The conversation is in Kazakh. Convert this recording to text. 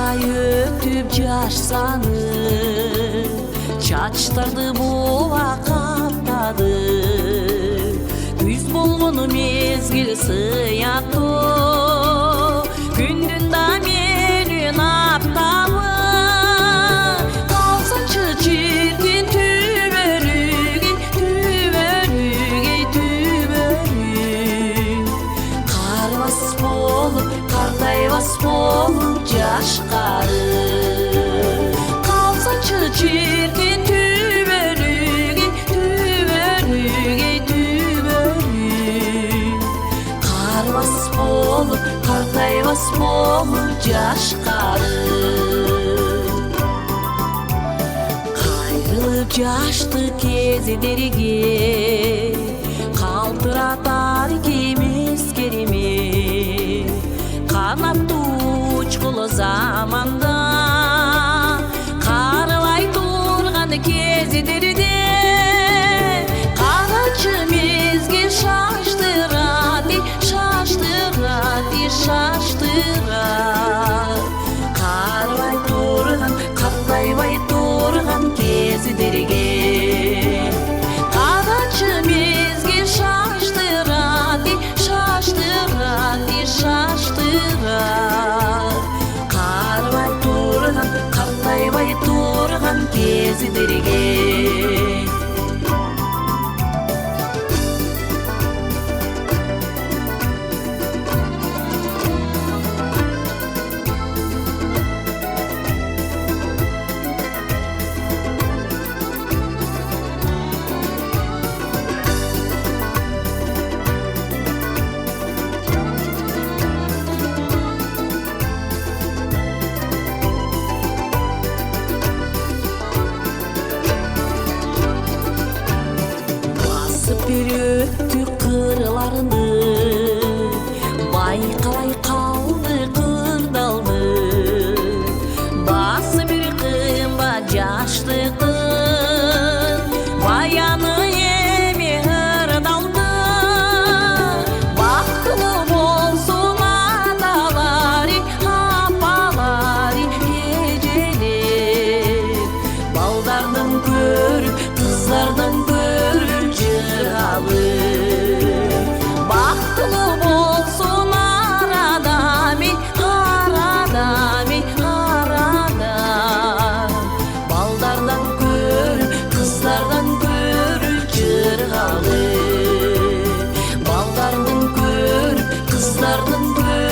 ай өтүп жаш саны чачтарды була каптады. Күз болгону мезгил сыяктуу, күндүн да менин аптабы. Калсынчы чиркин түбөлүгү, түбөлүгү, түбөлүгү. Карбас болуп, картайбас болуп жашкары. Калсынчы чиркин түбөлүгү, түбөлүгү, түбөлүгү. Карбас болуп, картайбас болуп жашкары. Кайрылып жаштык кездерге калтыратар кемескериме. Канаттуу учкул заманда карабай турган кездерде карачы мезгил шаштырат, шаштырат, шаштырат. Карабай турган, картайбай турган кездерге карачы мезгил шаштырат, шаштырат, шаштырат. Карабай турган, картайбай турган кездерге. Bir öttü kırlarını, baykalay kaldı kırdaldı. Bası bir kımba yaşlıktın, bayanı yemi hırdaldı. Baklı bolsun adaları, apaları, geceler. Baldardan görüp, kızlardan görüp jıralı. Baklı bolsun aradami, aradami, arada. Baldardan görüp, kızlardan görüp jıralı. Baldardan görüp, kızlardan görüp